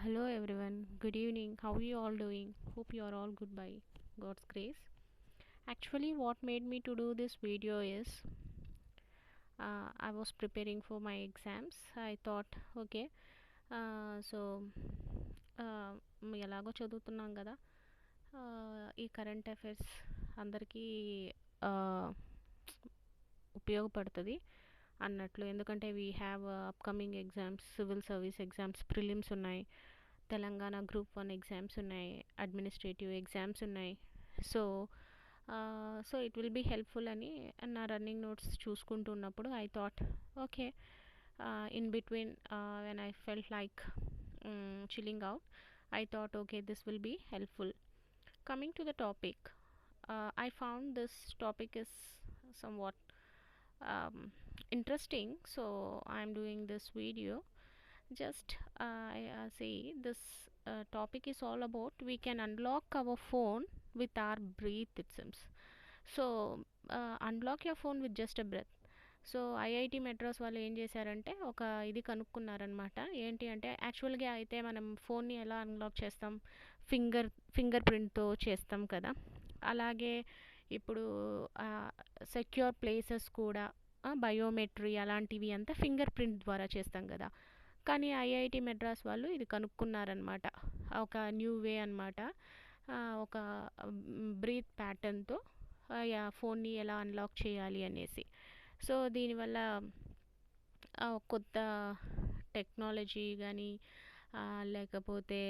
Hello everyone, good evening. How are you all doing? Hope you are all good by God's grace. Actually, what made me to do this video is I was preparing for my exams. I thought, okay, so ఎలాగో చదువుతున్నాం కదా, ఈ current affairs అందరికీ ఉపయోగపడుతుంది అన్నట్లు. ఎందుకంటే we have upcoming exams, civil service exams, prelims ఉన్నాయి, Telangana group 1 exams ఉన్నాయి, అడ్మినిస్ట్రేటివ్ ఎగ్జామ్స్ ఉన్నాయి. So so it will be helpful అని నా రన్నింగ్ నోట్స్ చూసుకుంటున్నప్పుడు I thought okay, in between when I felt like chilling out, I thought okay, this will be helpful. Coming to the topic, I found this topic is somewhat interesting, so I'm doing this video. Just I say this topic is all about we can unlock our phone with our breath, it seems. So unlock your phone with just a breath. So IIT Madras వాళ్ళు ఏం చేశారంటే ఒక ఇది కనుక్కున్నారనమాట. ఏంటి అంటే యాక్చువల్గా అయితే మనం ఫోన్ని ఎలా అన్లాక్ చేస్తాం, ఫింగర్ ప్రింట్తో చేస్తాం కదా. అలాగే ఇప్పుడు సెక్యూర్ ప్లేసెస్ కూడా బయోమెట్రీ అలాంటివి అంతా ఫింగర్ ప్రింట్ ద్వారా చేస్తాం కదా. కానీ ఐఐటి మెడ్రాస్ వాళ్ళు ఇది కనుక్కున్నారనమాట, ఒక న్యూ వే అనమాట. ఒక బ్రీత్ ప్యాటర్న్తో ఫోన్ని ఎలా అన్లాక్ చేయాలి అనేసి. సో దీనివల్ల కొత్త టెక్నాలజీ కానీ లేకపోతే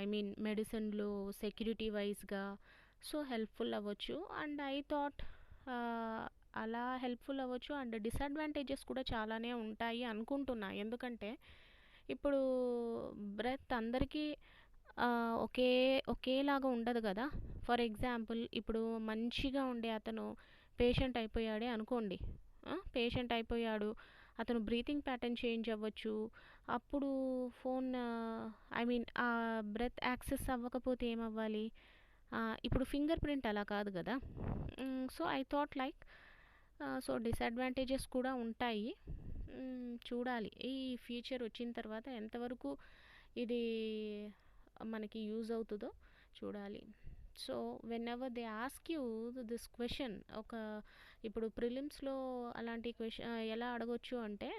ఐ మీన్ మెడిసిన్లు సెక్యూరిటీ వైజ్గా సో హెల్ప్ఫుల్ అవ్వచ్చు. అండ్ ఐ థాట్ అలా హెల్ప్ఫుల్ అవ్వచ్చు. అండ్ డిసడ్వాంటేజెస్ కూడా చాలానే ఉంటాయి అనుకుంటున్నా. ఎందుకంటే ఇప్పుడు బ్రెత్ అందరికీ ఒకేలాగా ఉండదు కదా. ఫర్ ఎగ్జాంపుల్, ఇప్పుడు మంచిగా ఉండే అతను పేషెంట్ అయిపోయాడే అనుకోండి, పేషెంట్ అయిపోయాడు, అతను బ్రీతింగ్ ప్యాటర్న్ చేంజ్ అవ్వచ్చు. అప్పుడు ఫోన్ ఐ మీన్ ఆ బ్రెత్ యాక్సెస్ అవ్వకపోతే ఏమవ్వాలి? ఇప్పుడు ఫింగర్ ప్రింట్ అలా కాదు కదా. So I thought like so disadvantages కూడా ఉంటాయి. చూడాలి ఈ ఫ్యూచర్ వచ్చిన తర్వాత ఎంతవరకు ఇది మనకి యూజ్ అవుతుందో చూడాలి. So when ever they ask you this question, ఒక ఇప్పుడు ప్రిలిమ్స్లో అలాంటి క్వశ్చన్ ఎలా అడగొచ్చు అంటే,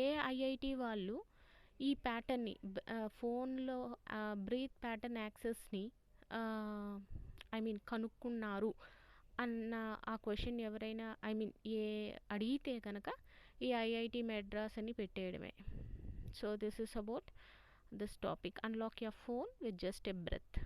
ఏ ఐఐటి వాళ్ళు ఈ ప్యాటర్న్ని ఫోన్లో బ్రీత్ ప్యాటర్న్ యాక్సెస్ని ఐ మీన్ కనుక్కున్నారు అన్న ఆ క్వశ్చన్ ఎవరైనా ఐ మీన్ అడిగితే కనుక ఈ ఐఐటి మెడ్రాస్ అని పెట్టేయడమే. So this is about this topic, unlock your phone with just a breath.